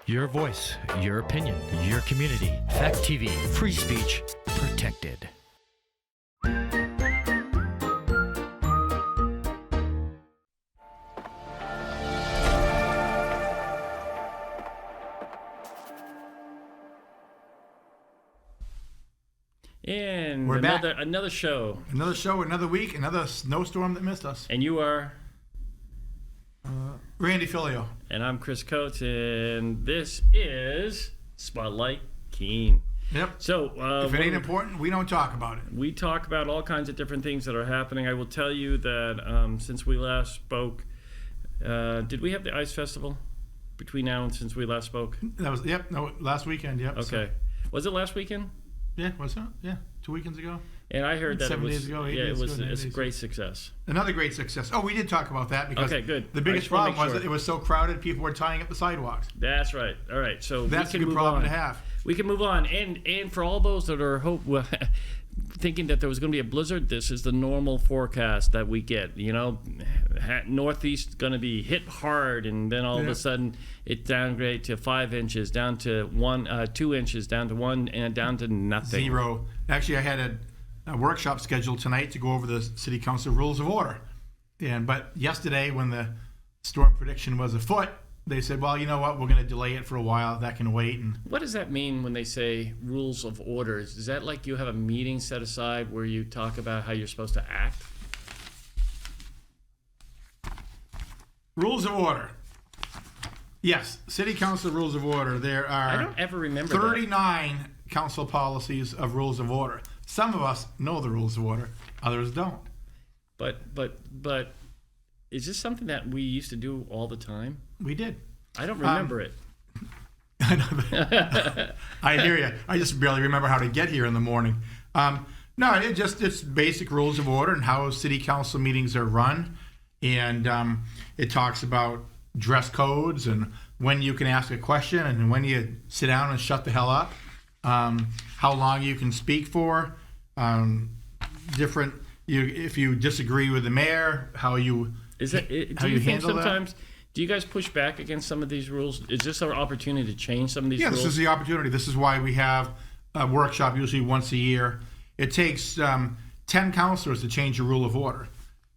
Your voice, your opinion, your community. Fact TV, free speech, protected. And We're another show. Another show, another week, another snowstorm that missed us. And you are? Randy Filio. And I'm Chris Coates, and this is Spotlight Keene. Yep. So if it ain't important, we don't talk about it. We talk about all kinds of different things that are happening. I will tell you that since we last spoke, did we have the Ice Festival between now and since we last spoke? That was last weekend. Yep. Okay. Was it last weekend? Yeah, was it? Yeah, 2 weekends ago. And I heard that 7 it was, days ago, 8 yeah, days it was ago, it's a 8 days great success. Another great success. Oh, we did talk about that because okay, good. The biggest problem was that it was so crowded, people were tying up the sidewalks. That's right. All right, so that's we can a good move problem on. to have. We can move on, and for all those that are thinking that there was going to be a blizzard, this is the normal forecast that we get. You know, Northeast going to be hit hard, and then all of a sudden it downgrade to 5 inches, down to 2 inches, down to 1, and down to nothing. 0. Actually, I had a workshop scheduled tonight to go over the City Council rules of order, but yesterday when the storm prediction was afoot, they said, well, you know what, we're going to delay it for a while. That can wait. And what does that mean when they say rules of orders? Is that like you have a meeting set aside where you talk about how you're supposed to act? Rules of order. Yes, City Council rules of order. There are I don't ever remember 39 council policies of rules of order. Some of us know the rules of order, others don't. But is this something that we used to do all the time? We did. I don't remember it. I know that. I hear you. I just barely remember how to get here in the morning. No, it's basic rules of order and how city council meetings are run, and it talks about dress codes and when you can ask a question and when you sit down and shut the hell up, how long you can speak for, if you disagree with the mayor, how you handle that. Do you guys push back against some of these rules? Is this our opportunity to change some of these rules? Yeah, this is the opportunity. This is why we have a workshop usually once a year. It takes 10 councilors to change a rule of order,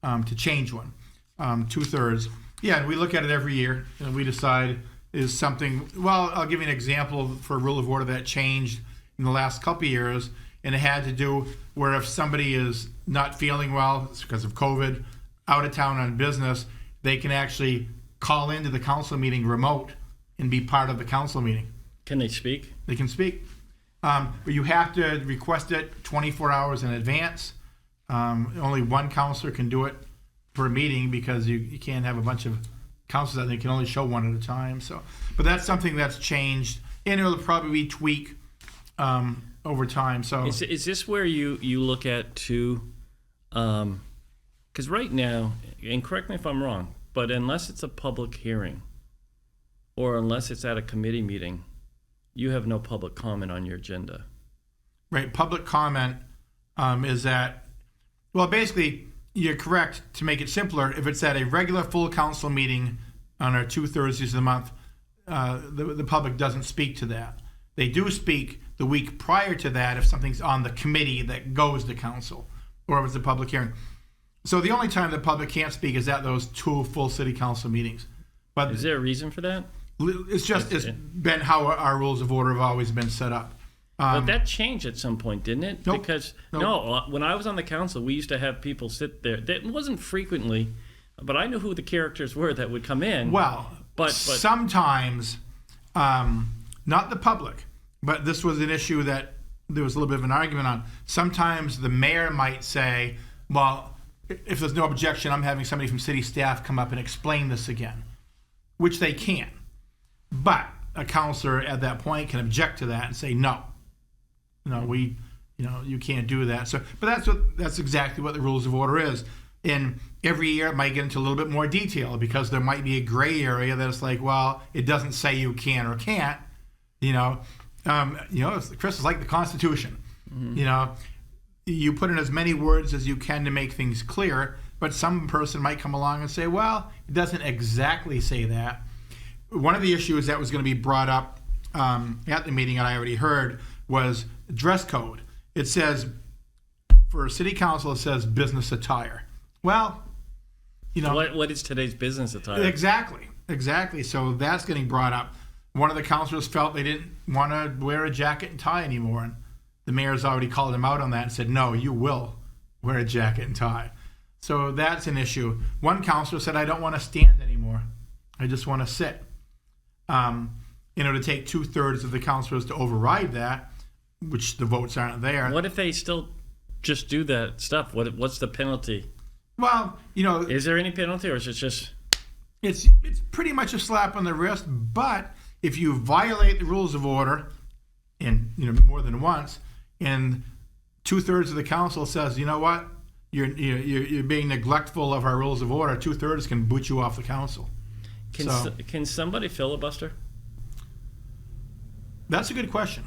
to change one, 2/3. Yeah, and we look at it every year, and we decide is something, well, I'll give you an example for a rule of order that changed in the last couple of years, and it had to do where if somebody is not feeling well, it's because of COVID, out of town on business, they can actually call into the council meeting remote and be part of the council meeting. Can they speak? They can speak. But you have to request it 24 hours in advance. Only one counselor can do it per meeting because you can't have a bunch of counselors. They can only show one at a time. But that's something that's changed, and it'll probably tweak over time. So is this where you look at too? Because right now, and correct me if I'm wrong, but unless it's a public hearing or unless it's at a committee meeting, you have no public comment on your agenda. Right. Public comment is that, well, basically, you're correct to make it simpler. If it's at a regular full council meeting on our 2 Thursdays of the month, the public doesn't speak to that. They do speak the week prior to that if something's on the committee that goes to council or if it's a public hearing. So the only time the public can't speak is at those 2 full city council meetings. But is there a reason for that? It's been how our rules of order have always been set up. But that changed at some point, didn't it? Nope. Because Nope. When I was on the council, we used to have people sit there. It wasn't frequently, but I knew who the characters were that would come in. Well, but sometimes, not the public, but this was an issue that there was a little bit of an argument on. Sometimes the mayor might say, well, if there's no objection, I'm having somebody from city staff come up and explain this again, which they can. But a counselor at that point can object to that and say, no, you can't do that. So, but that's exactly what the rules of order is. And every year it might get into a little bit more detail because there might be a gray area that it's like, well, it doesn't say you can or can't. Chris, is like the Constitution. Mm-hmm. You put in as many words as you can to make things clear, but some person might come along and say, well, it doesn't exactly say that. one of the issues that was going to be brought up at the meeting that I already heard was dress code. It says, for city council, it says business attire. Well, what is today's business attire? Exactly. So that's getting brought up. One of the councilors felt they didn't want to wear a jacket and tie anymore, and the mayor's already called him out on that and said, no, you will wear a jacket and tie. So that's an issue. One councilor said, I don't want to stand anymore. I just want to sit. To take 2/3 of the councilors to override that, which the votes aren't there. What if they still just do that stuff? What's the penalty? Well, is there any penalty, or is it just? It's pretty much a slap on the wrist. But if you violate the rules of order, and more than once, and 2/3 of the council says, you know what, you're being neglectful of our rules of order, 2/3 can boot you off the council. Can somebody filibuster? That's a good question.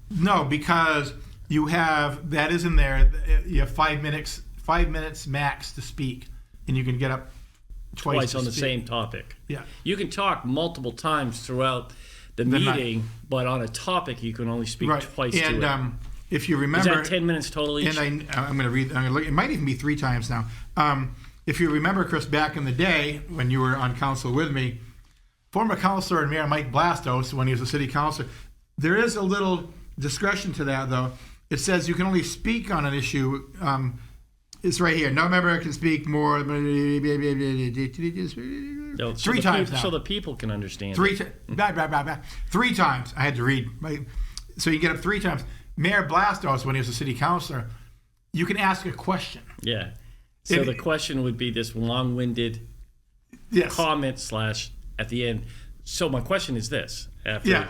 No, because you have that is in there. You have 5 minutes max to speak, and you can get up twice on the same topic. Yeah, you can talk multiple times throughout the meeting, but on a topic you can only speak twice. And to it. If you remember, is that 10 minutes total each? And I'm going to read. I'm going to look. It might even be 3 times now. If you remember, Chris, back in the day when you were on council with me, former councilor and Mayor Mike Blastos, when he was a city councilor, there is a little discretion to that, though. It says you can only speak on an issue. It's right here. No member can speak more. 3 times now. So the people can understand. 3 times. I had to read. So you get up 3 times. Mayor Blastos, when he was a city councilor, you can ask a question. Yeah. So the question would be this long-winded comment / at the end. So my question is this.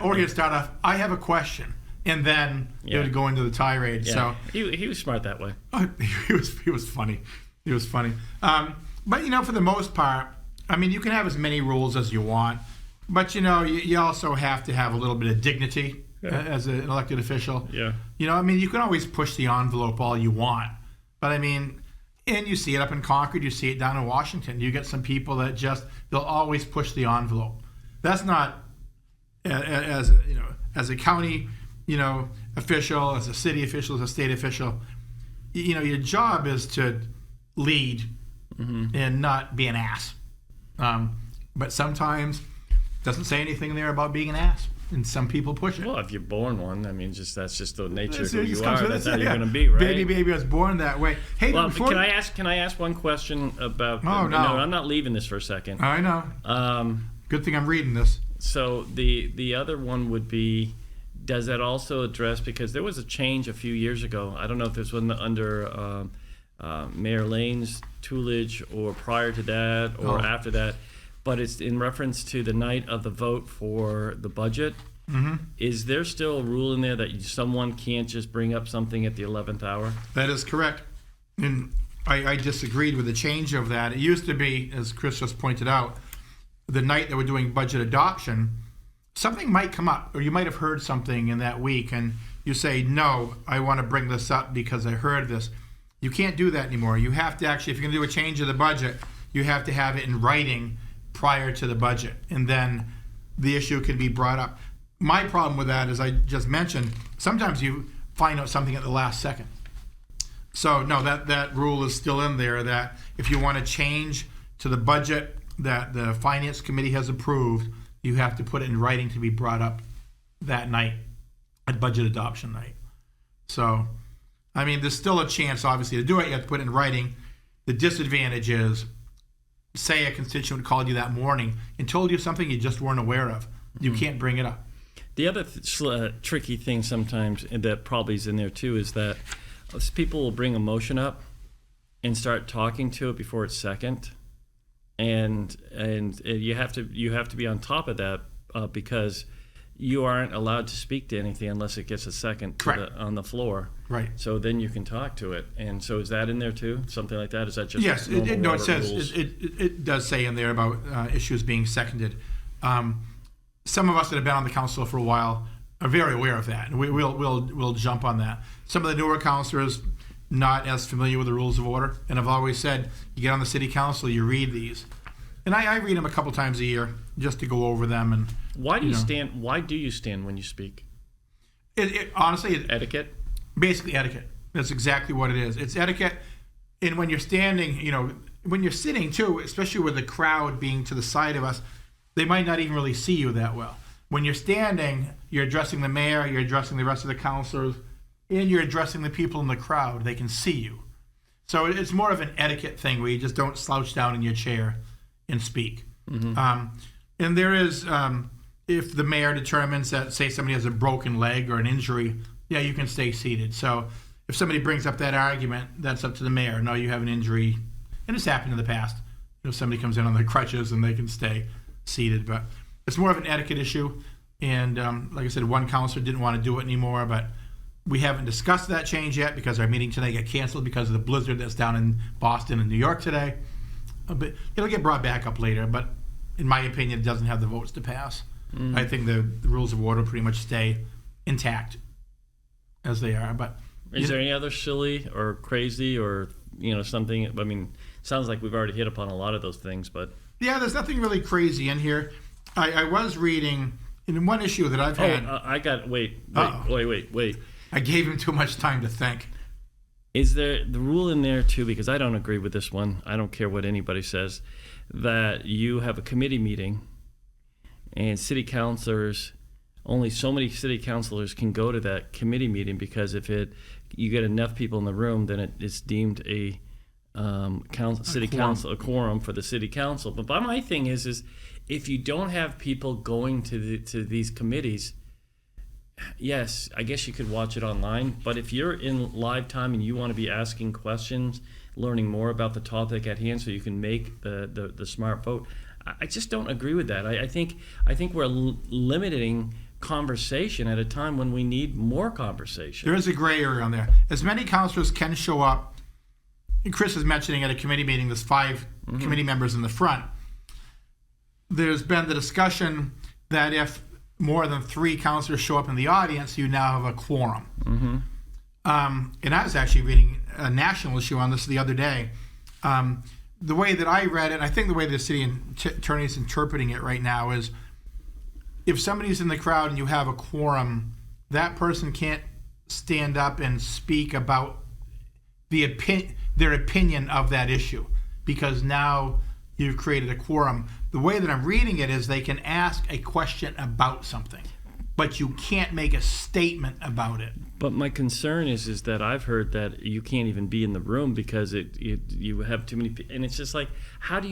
Or he'd start off, I have a question. And then he would go into the tirade. Yeah. So he was smart that way. He was funny. He was funny. But for the most part, you can have as many rules as you want, but you also have to have a little bit of dignity as an elected official. Yeah. You can always push the envelope all you want, but and you see it up in Concord, you see it down in Washington. You get some people that they'll always push the envelope. That's not as a county official, as a city official, as a state official. Your job is to lead and not be an ass. But sometimes it doesn't say anything there about being an ass, and some people push it. Well, if you're born one, that's just the nature of who you are. That's how you're going to be, right? Baby, I was born that way. Hey, well, can I ask one question about? Oh no, I'm not leaving this for a second. I know. Good thing I'm reading this. So the other one would be, does that also address, because there was a change a few years ago. I don't know if this was under Mayor Lane's tutelage or prior to that or after that, but it's in reference to the night of the vote for the budget. Mm-hmm. Is there still a rule in there that someone can't just bring up something at the 11th hour? That is correct. And I disagreed with the change of that. It used to be, as Chris just pointed out, the night that we're doing budget adoption, something might come up, or you might have heard something in that week, and you say, no, I want to bring this up because I heard this. You can't do that anymore. You have to actually, if you're going to do a change of the budget, you have to have it in writing prior to the budget, and then the issue can be brought up. My problem with that, as I just mentioned, sometimes you find out something at the last second. So, no, that rule is still in there, that if you want to change to the budget that the Finance Committee has approved, you have to put it in writing to be brought up that night, at budget adoption night. So, there's still a chance, obviously, to do it. You have to put it in writing. The disadvantage is, say a constituent called you that morning and told you something you just weren't aware of. You can't bring it up. The other tricky thing sometimes, and that probably is in there too, is that people will bring a motion up and start talking to it before it's second. And you have to be on top of that because you aren't allowed to speak to anything unless it gets a second on the floor. Right. So then you can talk to it. And so is that in there too? Something like that? Is that just yes? It says it does say in there about issues being seconded. Some of us that have been on the council for a while are very aware of that, and we'll jump on that. Some of the newer councilors not as familiar with the rules of order, and I've always said, you get on the city council, you read these, And I read them a couple times a year just to go over them. And Why do you stand? Why do you stand when you speak? Honestly, Etiquette. basically etiquette. That's exactly what it is. It's etiquette. And when you're standing, when you're sitting too, especially with the crowd being to the side of us, they might not even really see you that well. When you're standing, you're addressing the mayor, you're addressing the rest of the councilors, and you're addressing the people in the crowd. They can see you. So it's more of an etiquette thing where you just don't slouch down in your chair and speak. Mm-hmm. And there is, if the mayor determines that, say, somebody has a broken leg or an injury, yeah, you can stay seated. So if somebody brings up that argument, that's up to the mayor. No, you have an injury. And it's happened in the past. Somebody comes in on their crutches and they can stay seated. But it's more of an etiquette issue. And like I said, one counselor didn't want to do it anymore, but we haven't discussed that change yet because our meeting today got canceled because of the blizzard that's down in Boston and New York today. But it'll get brought back up later. But in my opinion, it doesn't have the votes to pass. I think the rules of order pretty much stay intact as they are. But is there any other silly or crazy or something? I mean, sounds like we've already hit upon a lot of those things, but yeah, there's nothing really crazy in here. I was reading in one issue that I've had. Wait. I gave him too much time to think. Is there the rule in there too? Because I don't agree with this one. I don't care what anybody says. That you have a committee meeting, and city councilors, only so many city councilors can go to that committee meeting because if you get enough people in the room, then it's deemed a council, a quorum for the city council. But my thing is if you don't have people going to these committees, yes, I guess you could watch it online. But if you're in live time and you want to be asking questions, learning more about the topic at hand, so you can make the smart vote, I just don't agree with that. I think we're limiting conversation at a time when we need more conversation. There is a gray area on there. As many councilors can show up. Chris is mentioning at a committee meeting, there's 5 committee members in the front. There's been the discussion that if more than 3 councilors show up in the audience, you now have a quorum. And I was actually reading a national issue on this the other day. The way that I read it, I think the way the city attorney is interpreting it right now is if somebody's in the crowd and you have a quorum, that person can't stand up and speak about their opinion of that issue because now you've created a quorum. The way that I'm reading it is they can ask a question about something, but you can't make a statement about it. But my concern is that I've heard that you can't even be in the room because you have too many people, and it's just like how do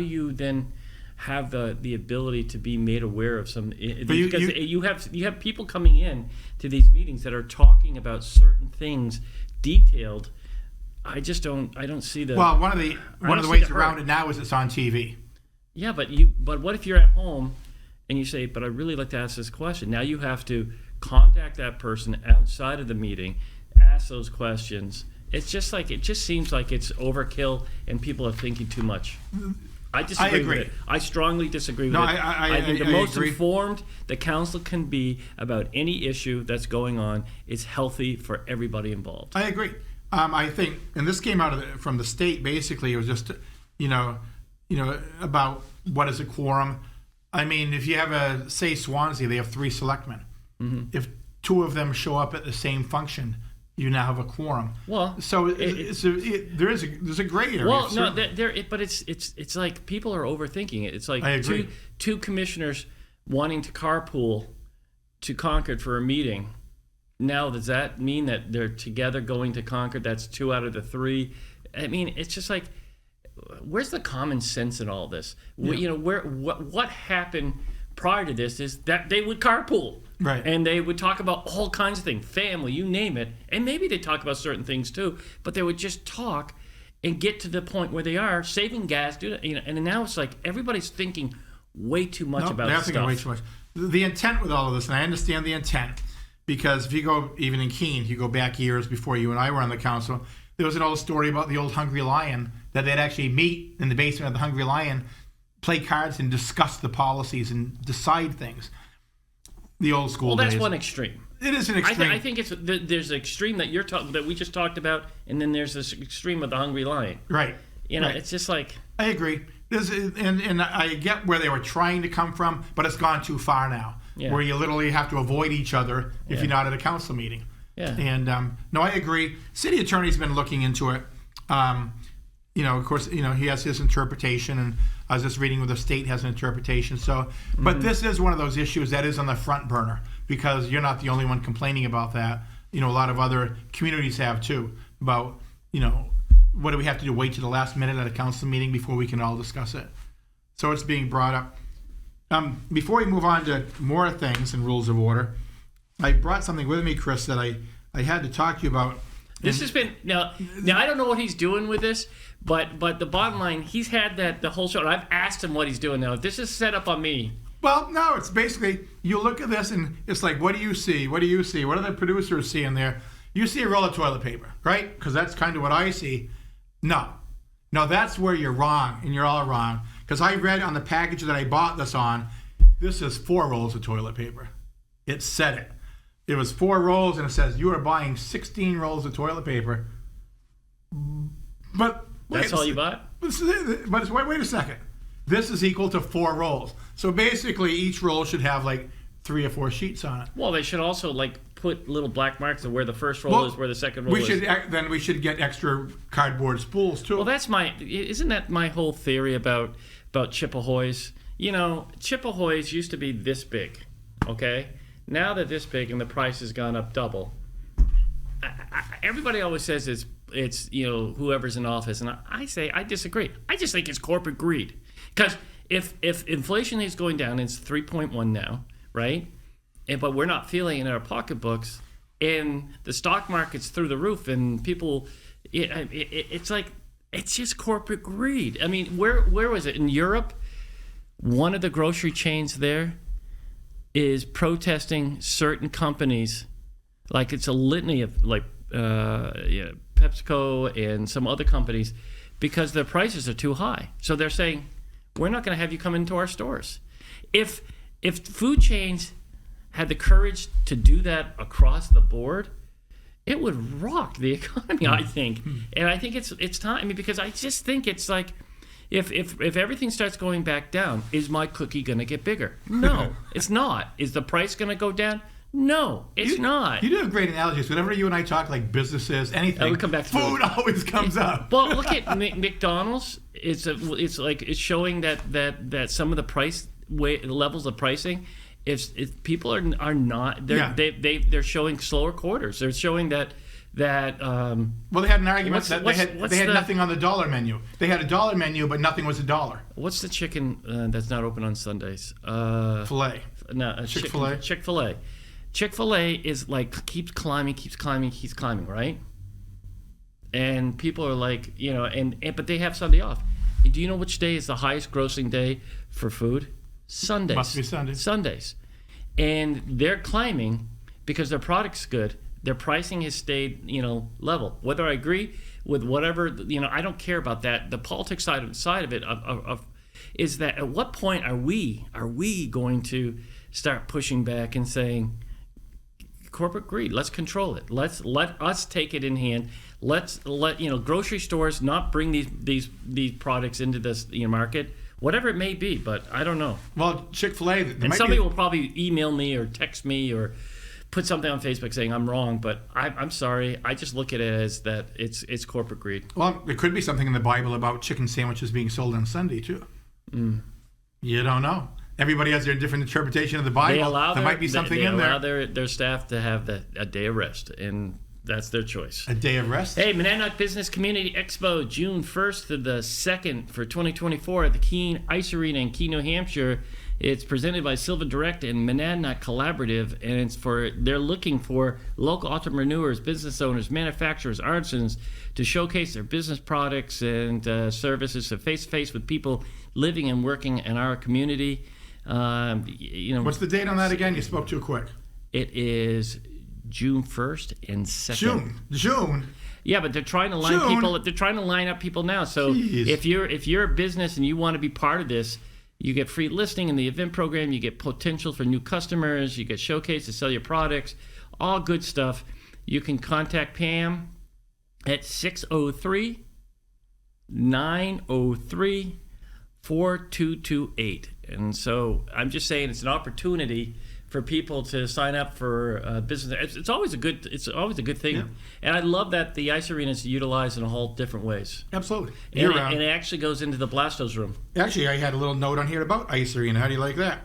you then have the ability to be made aware of some? Because you have people coming in to these meetings that are talking about certain things detailed. I don't see the. Well, one of the ways around it now is it's on TV. Yeah, but what if you're at home and you say, but I'd really like to ask this question. Now you have to contact that person outside of the meeting, ask those questions. It just seems like it's overkill and people are thinking too much. I disagree with it. I strongly disagree with it. I think the most informed the council can be about any issue that's going on is healthy for everybody involved. I agree. I think, and this came out from the state. Basically, it was just, about what is a quorum. I mean, if you have say Swansea, they have 3 selectmen. Mm-hmm. If 2 of them show up at the same function, you now have a quorum. Well, so there's a gray area. Well, no, but it's like people are overthinking it. It's like two commissioners wanting to carpool to Concord for a meeting. Now, does that mean that they're together going to Concord? That's 2 out of the 3. I mean, it's just like, where's the common sense in all this? Yeah. What happened prior to this is that they would carpool. Right. And they would talk about all kinds of things, family, you name it. And maybe they talk about certain things too, but they would just talk and get to the point where they are saving gas. And now it's like everybody's thinking way too much about they're stuff. Thinking way too much. The intent with all of this, and I understand the intent, because if you go even in Keene, you go back years before you and I were on the council, there was an old story about the old Hungry Lion that they'd actually meet in the basement of the Hungry Lion, play cards and discuss the policies and decide things. The old school days. Well, that's one extreme. It is an extreme. I think there's an extreme that we just talked about, and then there's this extreme of the Hungry Lion. Right. It's just like. I agree. And I get where they were trying to come from, but it's gone too far now, where you literally have to avoid each other if you're not at a council meeting. Yeah. And no, I agree. City attorney's been looking into it. Of course, he has his interpretation, and I was just reading where the state has an interpretation. So, but this is one of those issues that is on the front burner, because you're not the only one complaining about that. A lot of other communities have too, about, what do we have to do? Wait to the last minute at a council meeting before we can all discuss it. So it's being brought up. Before we move on to more things and rules of order, I brought something with me, Chris, that I had to talk to you about. This has been now. I don't know what he's doing with this, but the bottom line, he's had that the whole show. And I've asked him what he's doing now. This is set up on me. Well, no, it's basically, you look at this and it's like, what do you see? What do you see? What do the producers see in there? You see a roll of toilet paper, right? Because that's kind of what I see. No, that's where you're wrong, and you're all wrong. Because I read on the package that I bought this on, this is 4 rolls of toilet paper. It said it. It was 4 rolls, and it says you are buying 16 rolls of toilet paper. But that's all you bought? But wait a second. This is equal to 4 rolls. So basically, each roll should have like 3 or 4 sheets on it. Well, they should also put little black marks of where the first roll is, where the second roll is. We should get extra cardboard spools too. Well, isn't that my whole theory about Chip-Ahoys? Chip-Ahoys used to be this big, okay? Now they're this big and the price has gone up double. Everybody always says it's whoever's in office, and I disagree. I just think it's corporate greed. Because if inflation is going down, it's 3.1 now, right? But we're not feeling it in our pocketbooks, and the stock market's through the roof, and people, it's just corporate greed. I mean, where was it? In Europe, one of the grocery chains there is protesting certain companies, like it's a litany of PepsiCo and some other companies, because their prices are too high. So they're saying, we're not going to have you come into our stores. If food chains had the courage to do that across the board, it would rock the economy, I think. And I think it's time. I mean, because I just think it's like, if everything starts going back down, is my cookie going to get bigger? No, it's not. Is the price going to go down? No, it's not. You do have great analogies. Whenever you and I talk like businesses, anything, we come back to food always comes up. Well, look at McDonald's. It's showing that some of the price levels of pricing, if people are not, they're showing slower quarters. They're showing that. Well, they had an argument that they had nothing on the dollar menu. They had a dollar menu, but nothing was $1. What's the chicken that's not open on Sundays? Filet. No, Chick-fil-A. Chick-fil-A. Chick-fil-A is keeps climbing, right? And people are like, but they have Sunday off. Do you know which day is the highest grossing day for food? Sundays. Must be Sundays. Sundays. And they're climbing because their product's good. Their pricing has stayed, level. Whether I agree with whatever, I don't care about that. The politics side of it is that at what point are we going to start pushing back and saying, corporate greed, let's control it. Let us take it in hand. Let's let grocery stores not bring these products into this market, whatever it may be. But I don't know. Well, Chick-fil-A, and somebody will probably email me or text me or put something on Facebook saying I'm wrong, but I'm sorry. I just look at it as that it's corporate greed. Well, there could be something in the Bible about chicken sandwiches being sold on Sunday too. You don't know. Everybody has their different interpretation of the Bible. There might be something in there. They allow their staff to have a day of rest, and that's their choice. A day of rest? Hey, Monadnock Business Community Expo, June 1st to the 2nd for 2024 at the Keene Ice Arena in Keene, New Hampshire. It's presented by Silva Direct and Monadnock Collaborative, and they're looking for local entrepreneurs, business owners, manufacturers, artisans to showcase their business products and services face-to-face with people living and working in our community. What's the date on that again? You spoke too quick. It is June 1st and 2nd. June. Yeah, but they're trying to line up people now. So if you're a business and you want to be part of this, you get free listing in the event program. You get potential for new customers. You get showcased to sell your products. All good stuff. You can contact Pam at 603-903-4255. 4228. And so I'm just saying it's an opportunity for people to sign up for business. It's always a good thing. Yeah. And I love that the ice arena is utilized in a whole different ways. Absolutely. And it actually goes into the Blastos room. Actually, I had a little note on here about ice arena. How do you like that?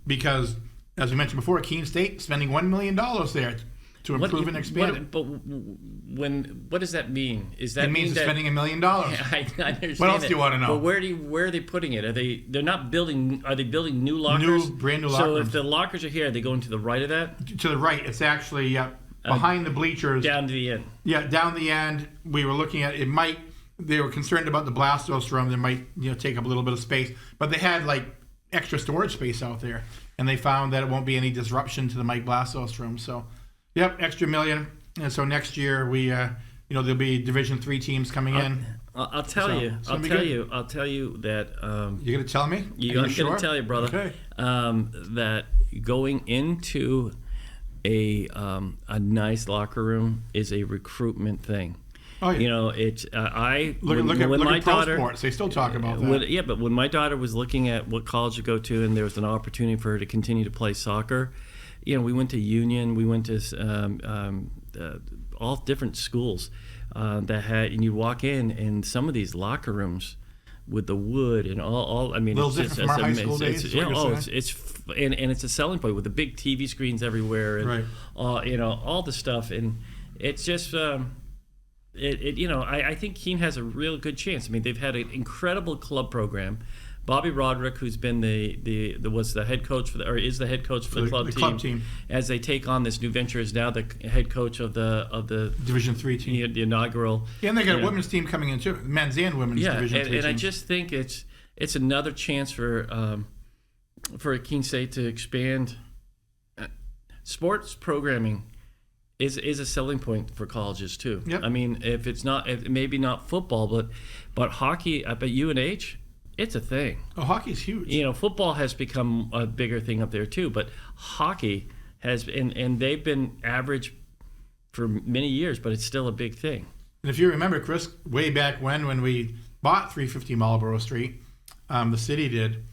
Because, as we mentioned before, Keene State spending $1 million there to improve and expand. What does that mean? Is that it means that, spending $1 million. I understand. What else do you want to know? But where are they putting it? They're not building? Are they building new lockers? Brand new locker So rooms. if the lockers are here, they going to the right of that? To the right, it's actually behind the bleachers. Down to the end. Yeah, down the end. We were looking at it. Might they were concerned about the Blastos room. They might take up a little bit of space, but they had like extra storage space out there, and they found that it won't be any disruption to the Mike Blastos room. So, yep, extra $1 million. And so next year we, there'll be Division III teams coming in. I'll tell you that. You're gonna tell me? I'm gonna tell you, brother. Okay. That going into a nice locker room is a recruitment thing. Oh yeah. It's I look when at my pro daughter. sports. They still talk about that. But when my daughter was looking at what college to go to, and there was an opportunity for her to continue to play soccer, we went to Union, we went to all different schools that had, and you walk in, and some of these locker rooms with the wood and all. I mean, little different from our high school days. And it's a selling point with the big TV screens everywhere, and right. All the stuff, and it's just. I think Keene has a real good chance. I mean, they've had an incredible club program. Bobby Roderick, who's been was the head coach is the head coach for the club team, as they take on this new venture, is now the head coach of the Division III team, the inaugural. Yeah, and they got a women's team coming in too, men's and women's Division III teams. I just think it's another chance for Keene State to expand. Sports programming is a selling point for colleges too. Yep. I mean, if maybe not football, but hockey up at UNH, it's a thing. Oh, hockey's huge. Football has become a bigger thing up there too, but hockey has, and they've been average for many years, but it's still a big thing. And if you remember, Chris, way back when we bought 350 Marlborough Street, the city did.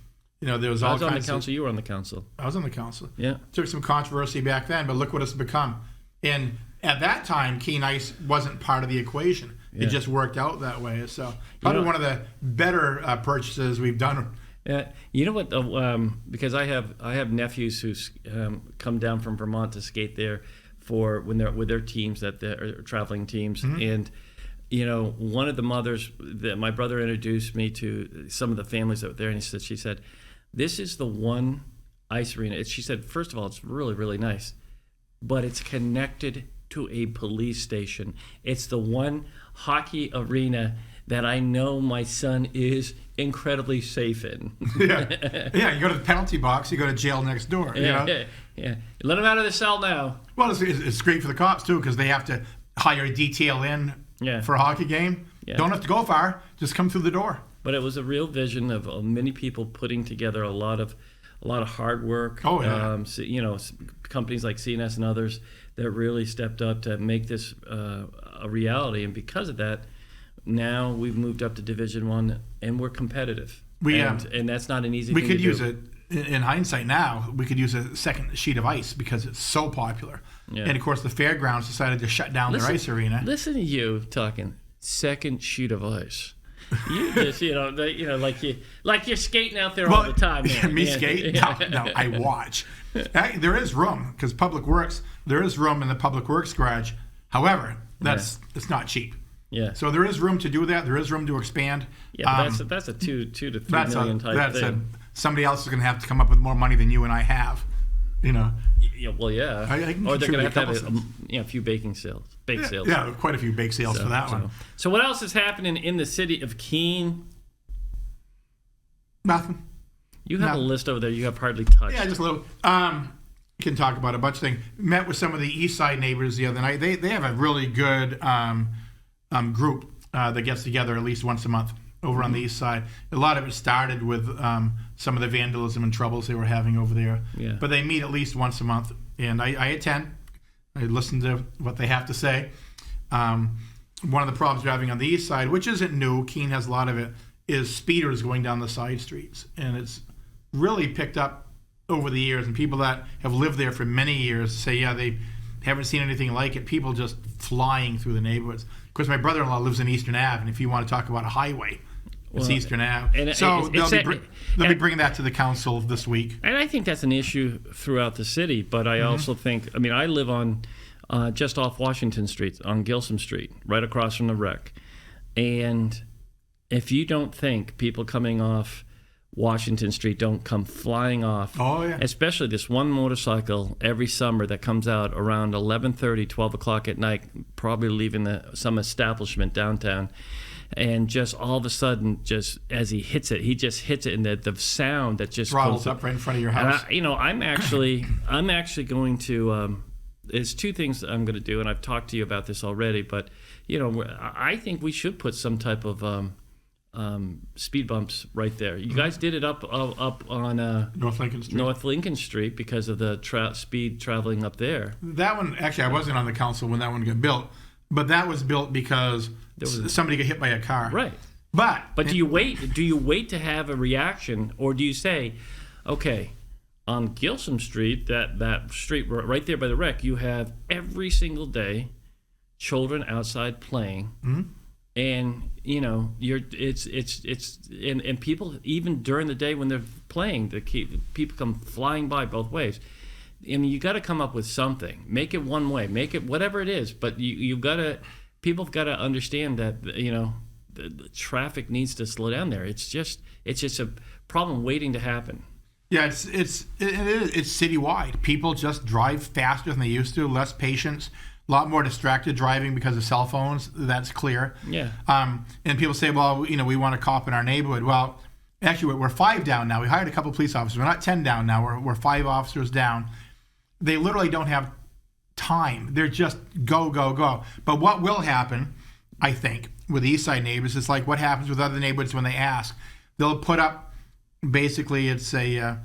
There was all kinds of... I was on the council. You were on the council. I was on the council. Yeah. Took some controversy back then, but look what it's become. And at that time, Keene Ice wasn't part of the equation. Yeah. It just worked out that way. So probably one of the better purchases we've done. Yeah, you know what? Because I have nephews who come down from Vermont to skate there for when they're with their teams, that they're traveling teams, and one of the mothers that my brother introduced me to, some of the families that were there, and she said, "This is the one ice arena." She said, first of all, it's really, really nice, but it's connected to a police station. It's the one hockey arena that I know my son is incredibly safe in. Yeah. You go to the penalty box, you go to jail next door. Yeah. Let him out of the cell now. Well, it's great for the cops too, because they have to hire a detail in for a hockey game. Yeah. Don't have to go far; just come through the door. But it was a real vision of many people putting together a lot of hard work. Oh yeah. Companies like CNS and others that really stepped up to make this a reality, and because of that, now we've moved up to Division I, and we're competitive. And that's not an easy thing to do. We could use it, in hindsight now, we could use a second sheet of ice because it's so popular. Yeah. And of course, the fairgrounds decided to shut down their ice arena. Listen to you talking second sheet sheet of ice. You just, like you're skating out there all the time. Man. Me skate? No, I watch. There is room, because Public Works, there is room in the Public Works garage. However, it's not cheap. Yeah. So there is room to do that. There is room to expand. Yeah, but that's a $2 to $3 million type thing. Somebody else is going to have to come up with more money than you and I have. Yeah, well, yeah. Or they're going to have a few bake sales. Yeah, quite a few bake sales for that one. So what else is happening in the city of Keene? Nothing. You have a list over there you have hardly touched. Yeah, just a little. Can talk about a bunch of things. Met with some of the East Side neighbors the other night. They have a really good group that gets together at least once a month over on the East Side. A lot of it started with some of the vandalism and troubles they were having over there. Yeah. But they meet at least once a month, and I attend. I listen to what they have to say. One of the problems we're having on the East Side, which isn't new, Keene has a lot of it, is speeders going down the side streets, and it's really picked up over the years. And people that have lived there for many years say, yeah, they haven't seen anything like it. People just flying through the neighborhoods. Of course, my brother-in-law lives in Eastern Ave, and if you want to talk about a highway, it's Eastern Ave. So they'll be bringing that to the council this week. And I think that's an issue throughout the city. But I also think, I mean, I live on just off Washington Street, on Gilsum Street, right across from the wreck. And if you don't think people coming off Washington Street don't come flying off, especially this one motorcycle every summer that comes out around 11:30, 12 o'clock at night, probably leaving some establishment downtown, and just all of a sudden, just as he hits it, and the sound that just throttles up right in front of your house. And I'm actually going to. There's two things that I'm going to do, and I've talked to you about this already. But I think we should put some type of speed bumps right there. You guys did it up on North Lincoln Street because of the speed traveling up there. That one, actually, I wasn't on the council when that one got built, but that was built because somebody got hit by a car. Right. But do you wait? Do you wait to have a reaction, or do you say, okay, on Gilsum Street, that street right there by the wreck, you have every single day children outside playing. Mm-hmm. And it's people, even during the day when they're playing, people come flying by both ways. I mean, you got to come up with something. Make it one way. Make it whatever it is. But people have got to understand that the traffic needs to slow down there. It's just a problem waiting to happen. Yeah, it's citywide. People just drive faster than they used to. Less patience. A lot more distracted driving because of cell phones. That's clear. Yeah. And people say, well, we want a cop in our neighborhood. Well, actually, we're 5 down now. We hired a couple police officers. We're not 10 down now. We're 5 officers down. They literally don't have time. They're just go, go, go. But what will happen, I think, with the East Side neighbors is like what happens with other neighborhoods when they ask. They'll put up, basically, it's a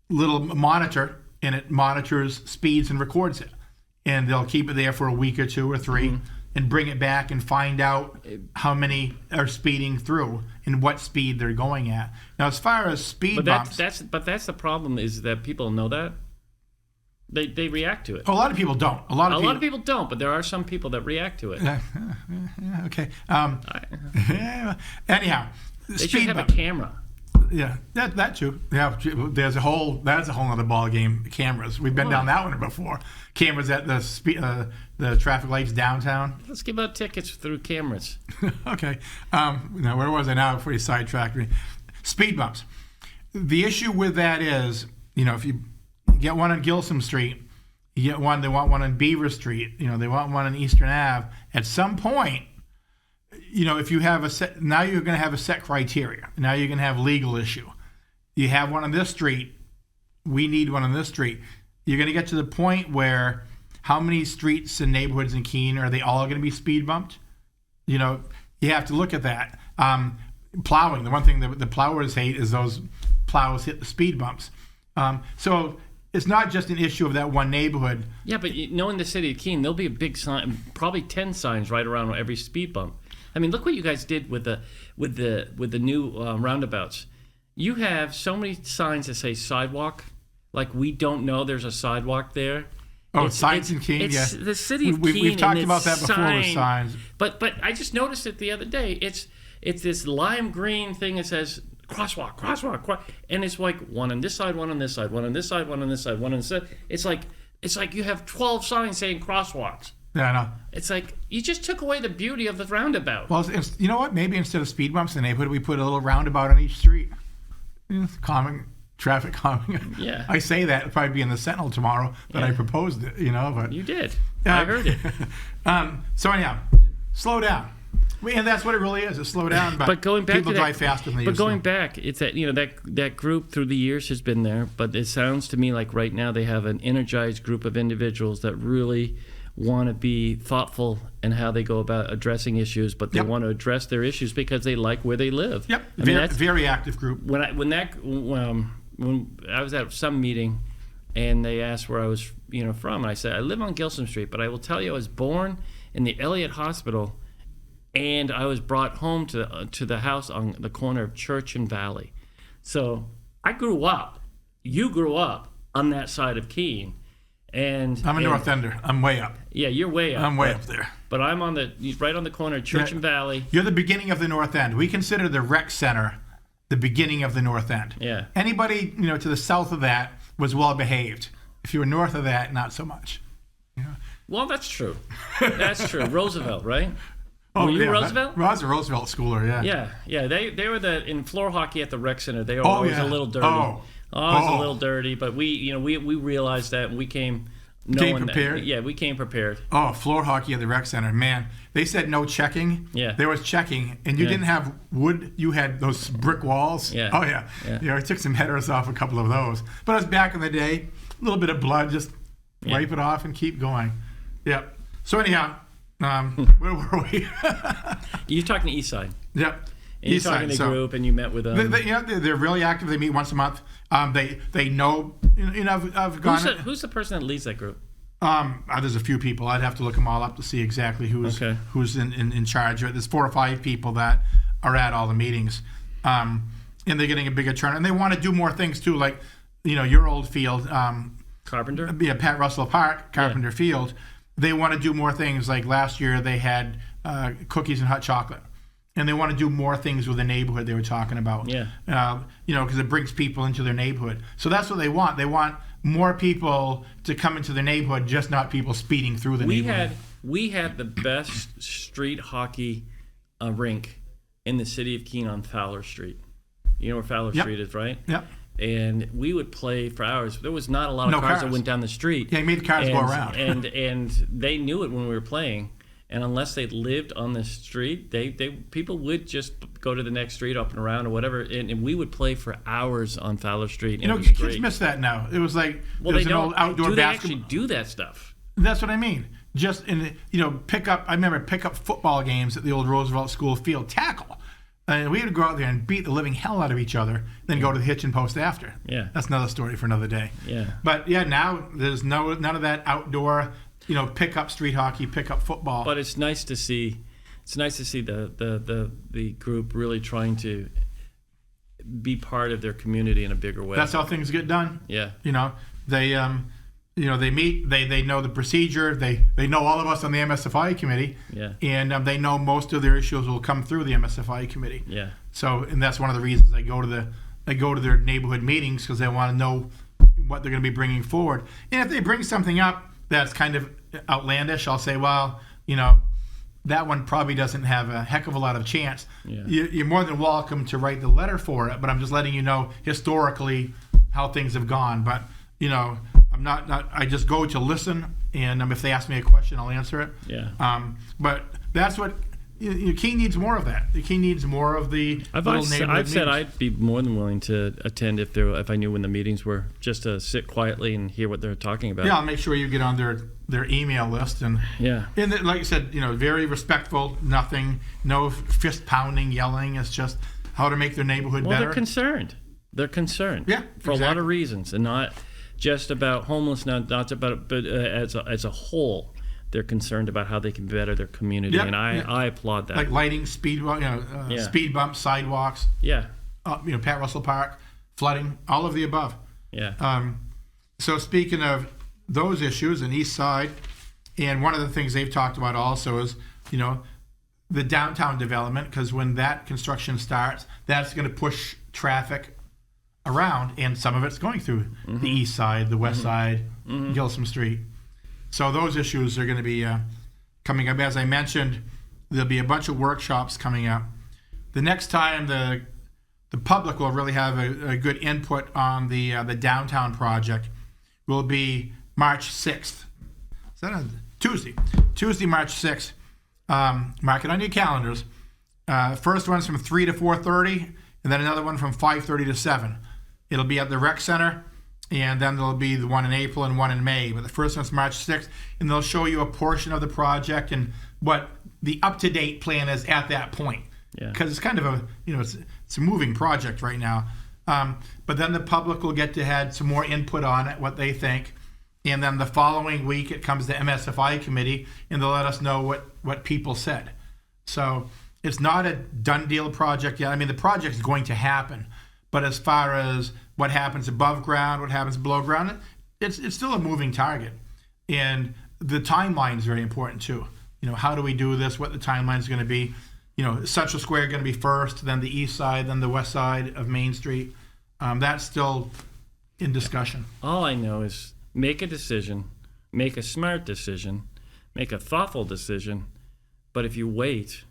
little monitor, and it monitors speeds and records it. And they'll keep it there for a week or 2 or 3 and bring it back and find out how many are speeding through and what speed they're going at. Now, as far as speed bumps... That's the problem, is that people know that. They react to it. A lot of people don't. A lot of people don't, but there are some people that react to it. Okay. Anyhow, they should have a camera. Yeah, that too. Yeah, that's a whole other ball game. Cameras. We've been down that one before. Cameras at the traffic lights downtown. Let's give out tickets through cameras. Okay. Now where was I now before you sidetracked me? Speed bumps. The issue with that is, if you get one on Gilsum Street, you get one. They want one on Beaver Street. They want one on Eastern Ave. At some point, if you have a set, now you're going to have a set criteria. Now you're going to have legal issue. You have one on this street. We need one on this street. You're going to get to the point where how many streets and neighborhoods in Keene are they all going to be speed bumped? You have to look at that. Plowing. The one thing that the plowers hate is those plows hit the speed bumps. So it's not just an issue of that one neighborhood. Yeah, but knowing the city of Keene, there'll be a big sign, probably 10 signs right around every speed bump. I mean, look what you guys did with the new roundabouts. You have so many signs that say sidewalk, like we don't know there's a sidewalk there. Oh, signs in Keene, yeah. The city of Keene. We've talked about that before with signs. But I just noticed it the other day. It's this lime green thing that says crosswalk, and it's like one on this side, one on this side, one on this side, one on this side, one on this side. It's like you have 12 signs saying crosswalks. Yeah, I know. It's like you just took away the beauty of the roundabout. Well, you know what? Maybe instead of speed bumps in the neighborhood, we put a little roundabout on each street. Traffic calming. Yeah. I say that. It'll probably be in the Sentinel tomorrow that I proposed it, But you did. I heard it. So anyhow, slow down. And that's what it really is. It's slow down, but going back people to that, drive faster than they used to. But going back, it's that that group through the years has been there, but it sounds to me like right now they have an energized group of individuals that really want to be thoughtful in how they go about addressing issues, but they want to address their issues because they like where they live. Yep, that's very active group. When I was at some meeting, and they asked where I was, from, and I said I live on Gilsum Street, but I will tell you I was born in the Elliott Hospital. and I was brought home to the house on the corner of Church and Valley. So I grew up. You grew up on that side of Keene. And I'm a North Ender. I'm way up. Yeah, you're way up. I'm way up there. But I'm right on the corner of Church and Valley. You're the beginning of the North End. We consider the rec center the beginning of the North End. Yeah. Anybody, to the south of that was well behaved. If you were north of that, not so much. Well, that's true. That's true. Roosevelt, right? Oh, were you yeah, Roosevelt? I was a Roosevelt schooler, yeah. Yeah. They were in floor hockey at the rec center. They were always a little dirty. Always a little dirty, but we realized that, and we came prepared. We came prepared. Oh, floor hockey at the rec center, man. They said no checking. Yeah. There was checking, and you didn't have wood. You had those brick walls. Yeah. Oh yeah. I took some headers off a couple of those, but it was back in the day. A little bit of blood, just wipe it off and keep going. Yep. So anyhow, where were we? You're talking East Side. Yep. And you're talking to the group, and you met with them. They're really active. They meet once a month. They know. I've gone. Who's the person that leads that group? There's a few people. I'd have to look them all up to see exactly who's in charge of it. There's 4 or 5 people that are at all the meetings, and they're getting a bigger turnout. And they want to do more things too, like your old field, Carpenter. Yeah, Pat Russell Park, Carpenter Field. They want to do more things. Like last year, they had cookies and hot chocolate. And they want to do more things with the neighborhood they were talking about. Yeah. Because it brings people into their neighborhood. So that's what they want. They want more people to come into the neighborhood, just not people speeding through the neighborhood. We had the best street hockey rink in the city of Keene on Fowler Street. You know where Fowler Street is, right? Yep. And we would play for hours. There was not a lot of cars that went down the street. Yeah, you made the cars go around. and they knew it when we were playing. And unless they lived on the street, people would just go to the next street up and around or whatever, and we would play for hours on Fowler Street. Kids miss that now. It was like there's an old outdoor basketball. Do they actually do that stuff? That's what I mean. Just pick up. I remember pick up football games at the old Roosevelt School field, tackle, and we would go out there and beat the living hell out of each other, then go to the hitching post after. Yeah, that's another story for another day. Yeah, but now there's none of that outdoor. Pick up street hockey, pick up football. But it's nice to see. It's nice to see the group really trying to be part of their community in a bigger way. That's how things get done. Yeah. They meet. They know the procedure. They know all of us on the MSFI committee. Yeah. And they know most of their issues will come through the MSFI committee. Yeah. So, and that's one of the reasons they go to their neighborhood meetings, because they want to know what they're going to be bringing forward. And if they bring something up that's kind of outlandish, I'll say, well, that one probably doesn't have a heck of a lot of chance. Yeah. You're more than welcome to write the letter for it, but I'm just letting you know historically how things have gone. But I'm not I just go to listen, and if they ask me a question, I'll answer it. Yeah. But that's what Keene needs more of that. Keene needs more of the little neighborhood I've said meetings. I'd be more than willing to attend if I knew when the meetings were, just to sit quietly and hear what they're talking about. Yeah, I'll make sure you get on their email list, and like I said, very respectful. No fist pounding, yelling. It's just how to make their neighborhood better. They're concerned. They're concerned. Yeah, for a lot of reasons, and not just about homelessness, not about, but as a whole. They're concerned about how they can better their community, and I applaud that. Like lighting, speed bumps, sidewalks. Yeah. Pat Russell Park, flooding, all of the above. Yeah. So speaking of those issues in East Side, and one of the things they've talked about also is, the downtown development, because when that construction starts, that's going to push traffic around, and some of it's going through the East Side, the West Side, Gilsum Street. So those issues are going to be coming up. As I mentioned, there'll be a bunch of workshops coming up. The next time the public will really have a good input on the downtown project will be March 6th. Is that a Tuesday? Tuesday, March 6th. Mark it on your calendars. First one's from 3 to 4:30, and then another one from 5:30 to 7. It'll be at the rec center. And then there'll be the one in April and one in May. But the first one's March 6th, and they'll show you a portion of the project and what the up-to-date plan is at that point. Yeah. Because it's kind of it's a moving project right now. But then the public will get to have some more input on it, what they think. And then the following week, it comes to MSFI committee, and they'll let us know what people said. So it's not a done deal project yet. I mean, the project is going to happen, but as far as what happens above ground, what happens below ground, it's still a moving target. And the timeline is very important too. How do we do this? What the timeline is going to be? Central Square going to be first, then the east side, then the west side of Main Street. That's still in discussion. All I know is make a decision, make a smart decision, make a thoughtful decision. But if you wait,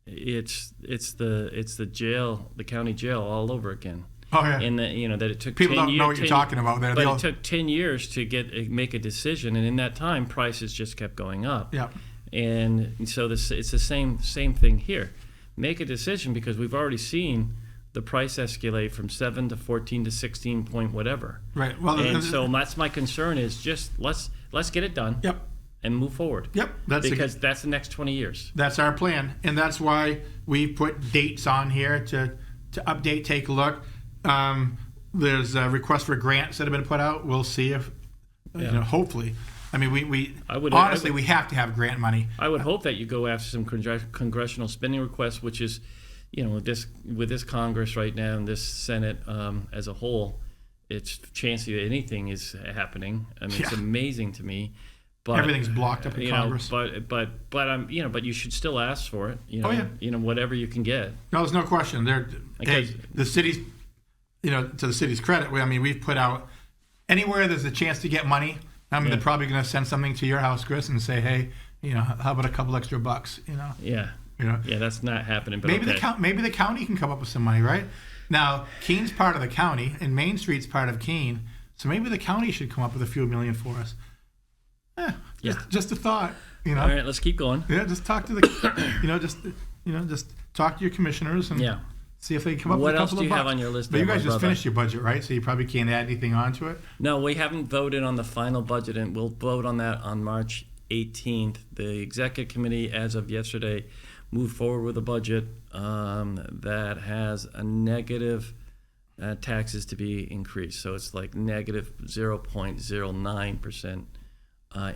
it's the jail, the county jail all over again. Oh yeah. And that it took people 10 don't know what you're talking about there. But it took 10 years to make a decision, and in that time, prices just kept going up. Yeah. And so it's the same thing here. Make a decision because we've already seen the price escalate from 7 to 14 to 16 point whatever. Right. Well, and so that's my concern is just let's get it done. Yep. And move forward. Yep. Because that's the next 20 years. That's our plan, and that's why we put dates on here to update, take a look. There's a request for grants that have been put out. We'll see if, hopefully. I mean, we have to have grant money. I would hope that you go after some congressional spending requests, which is, with this Congress right now and this Senate as a whole, it's chancy that anything is happening. I mean, It's amazing to me. But everything's blocked up in Congress. But you should still ask for it. Whatever you can get. No, there's no question. The city's, to the city's credit, we've put out anywhere there's a chance to get money. They're probably going to send something to your house, Chris, and say, hey, how about a couple extra bucks? Yeah. Yeah, that's not happening. But maybe the county can come up with some money, right? Now, Keene's part of the county, and Main Street's part of Keene, so maybe the county should come up with a few million for us. Just a thought. All right, let's keep going. Yeah, just talk to the, just talk to your commissioners and see if they can come up with a couple of bucks. What else do you have on your list? But you guys just finished your budget, right? So you probably can't add anything onto it. No, we haven't voted on the final budget, and we'll vote on that on March 18th. The executive committee, as of yesterday, moved forward with a budget that has a negative taxes to be increased. So it's like negative 0.09%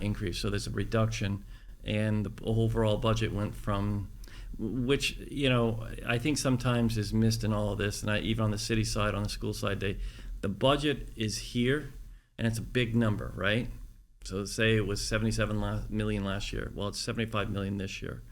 increase. So there's a reduction, and the overall budget went from, which I think sometimes is missed in all of this, and even on the city side, on the school side, the budget is here, and it's a big number, right? So say it was 77 million last year. Well, it's 75 million this year,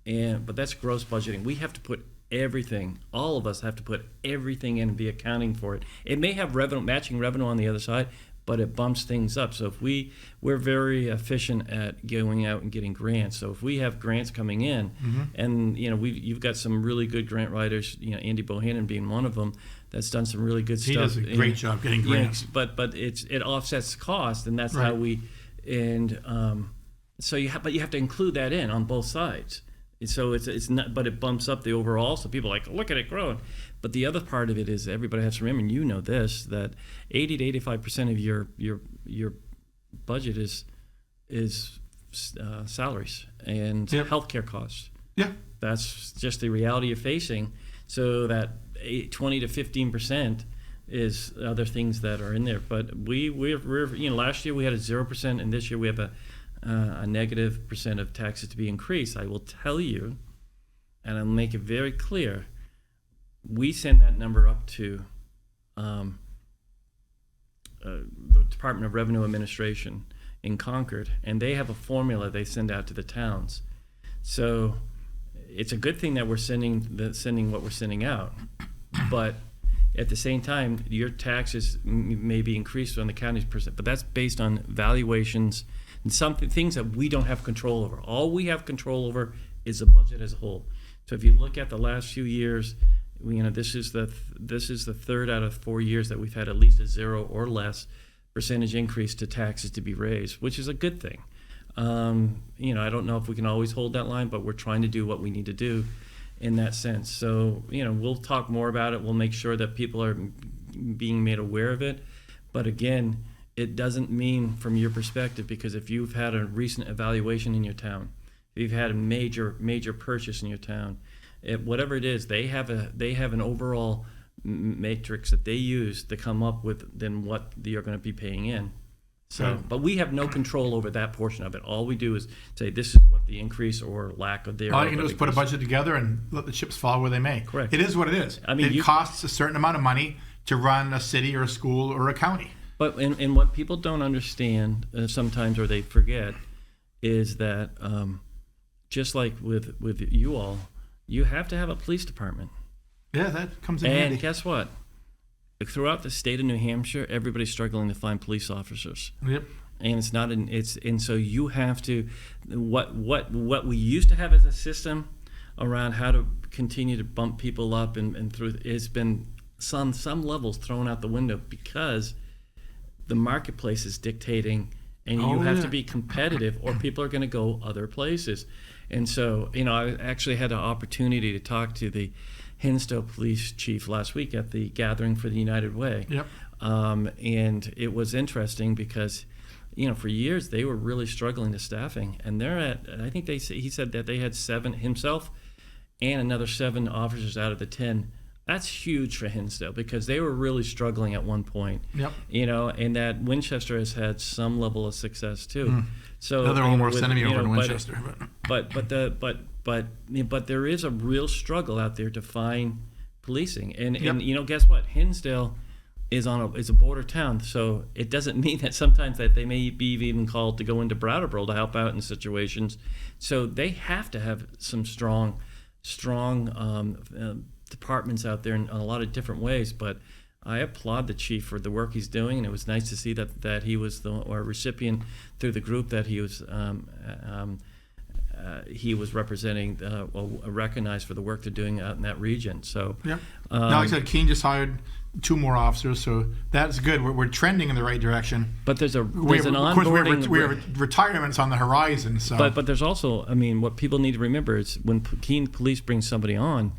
but that's gross budgeting. We have to put everything. All of us have to put everything in and be accounting for it. It may have matching revenue on the other side, but it bumps things up. So if we're very efficient at going out and getting grants. So if we have grants coming in, and you've got some really good grant writers, Andy Bohannon being one of them, that's done some really good stuff. He does a great job getting grants. But it offsets cost, and that's how we. And so you have to include that in on both sides. So it's not, but it bumps up the overall. So people are like, look at it growing. But the other part of it is everybody has to remember, and this, that 80 to 85% of your budget is salaries and healthcare costs. Yeah, that's just the reality you're facing. So that 20 to 15% is other things that are in there. But we're last year we had a 0%, and this year we have a negative percent of taxes to be increased. I will tell you, and I'll make it very clear, we send that number up to the Department of Revenue Administration in Concord, and they have a formula they send out to the towns. So it's a good thing that we're sending what we're sending out, but at the same time, your taxes may be increased on the county's percent, but that's based on valuations and things that we don't have control over. All we have control over is the budget as a whole. So if you look at the last few years, this is the third out of 4 years that we've had at least a 0 or less percentage increase to taxes to be raised, which is a good thing. I don't know if we can always hold that line, but we're trying to do what we need to do in that sense. So, we'll talk more about it. We'll make sure that people are being made aware of it. But again, it doesn't mean from your perspective, because if you've had a recent evaluation in your town, if you've had a major purchase in your town, whatever it is, they have an overall matrix that they use to come up with then what you're going to be paying in. So, but we have no control over that portion of it. All we do is say this is what the increase or lack of their. All you can do is put a budget together and let the chips fall where they may. Correct. It is what it is. I mean, it costs a certain amount of money to run a city or a school or a county. But and what people don't understand sometimes, or they forget, is that just like with you all, you have to have a police department. Yeah, that comes in and handy. And guess what? Throughout the state of New Hampshire, everybody's struggling to find police officers. Yep. And it's not and so you have to what we used to have as a system around how to continue to bump people up and through, it's been some levels thrown out the window because the marketplace is dictating, and you have to be competitive or people are going to go other places. And so, I actually had an opportunity to talk to the Hinsdale police chief last week at the gathering for the United Way. Yep. And it was interesting because, for years they were really struggling to staffing, and they're at, I think he said that they had 7 himself and another 7 officers out of the 10. That's huge for Hinsdale because they were really struggling at one point. Yep. And that Winchester has had some level of success too. So they're one worse enemy over in Winchester. But there is a real struggle out there to find policing, and guess what? Hinsdale is a border town, so it doesn't mean that sometimes that they may be even called to go into Brattleboro to help out in situations. So they have to have some strong departments out there in a lot of different ways. But I applaud the chief for the work he's doing, and it was nice to see that he was the recipient through the group that he was representing, recognized for the work they're doing out in that region. So, like I said, Keene just hired 2 more officers, so that's good. We're trending in the right direction. But there's an onboarding. Of course, we have retirements on the horizon. So, but there's also, what people need to remember is when Keene Police brings somebody on,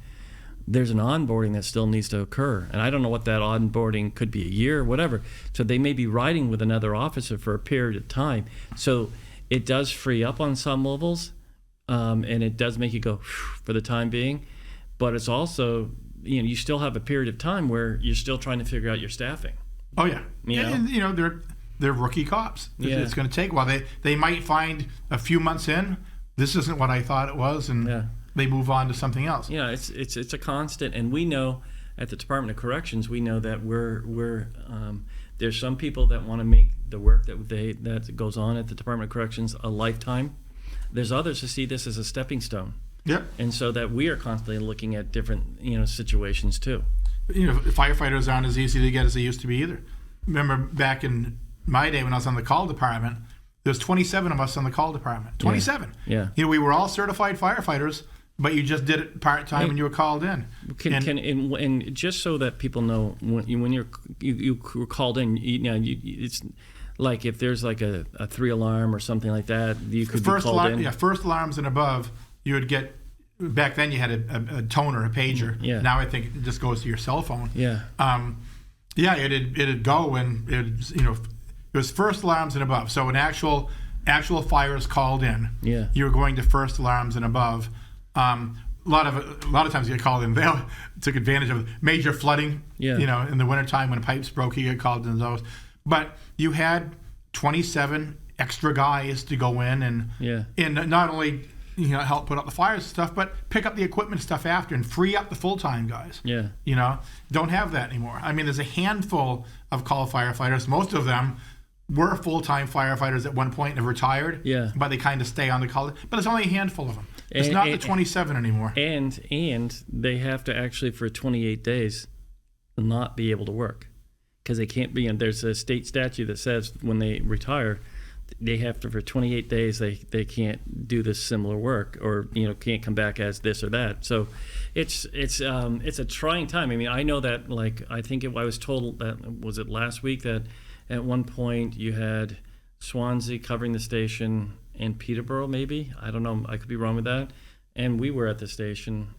there's an onboarding that still needs to occur. And I don't know what that onboarding could be, a year, whatever. So they may be riding with another officer for a period of time. So it does free up on some levels, and it does make you go for the time being. But it's also, you still have a period of time where you're still trying to figure out your staffing. Oh, yeah. And they're rookie cops. It's going to take a while. They might find a few months in, this isn't what I thought it was, and they move on to something else. It's a constant, and we know at the Department of Corrections, we know that we're there's some people that want to make the work that goes on at the Department of Corrections a lifetime. There's others who see this as a stepping stone. Yep. And so that we are constantly looking at different situations too. Firefighters aren't as easy to get as they used to be either. Remember back in my day when I was on the call department, there's 27 of us on the call department. 27. Yeah. We were all certified firefighters, but you just did it part-time when you were called in. And just so that people know, when you were called in, it's like if there's like a 3-alarm or something like that, you could be called in. Yeah, first alarms and above, you would get. Back then, you had a tone or a pager. Yeah. Now I think it just goes to your cell phone. Yeah. It'd go and it was first alarms and above. So when actual fires called in, you were going to first alarms and above. A lot of times you get called in. They took advantage of major flooding. Yeah. In the wintertime when pipes broke, you get called into those. But you had 27 extra guys to go in and not only help put out the fires and stuff, but pick up the equipment stuff after and free up the full-time guys. Yeah. Don't have that anymore. There's a handful of call firefighters. Most of them were full-time firefighters at one point and have retired. Yeah. But they kind of stay on the call. But it's only a handful of them. It's not the 27 anymore. And they have to actually, for 28 days, not be able to work. Because they can't be, and there's a state statute that says when they retire, they have to, for 28 days, they can't do this similar work or, can't come back as this or that. So it's a trying time. I know that, I think I was told that, was it last week, that at one point you had Swansea covering the station and Peterborough maybe. I don't know. I could be wrong with that. And we were at the station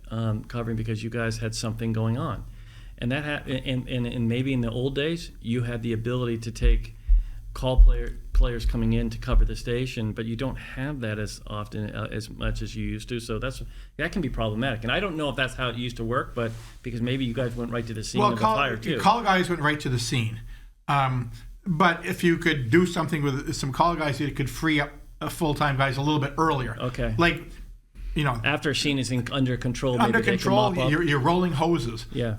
covering because you guys had something going on. And that and maybe in the old days, you had the ability to take call players coming in to cover the station, but you don't have that as often as much as you used to. So that can be problematic. And I don't know if that's how it used to work, but because maybe you guys went right to the scene of the fire too. Call guys went right to the scene. But if you could do something with some call guys, you could free up full-time guys a little bit earlier. Okay. Like, after a scene is under control, maybe under they can control, mop up. you're rolling hoses. Yeah.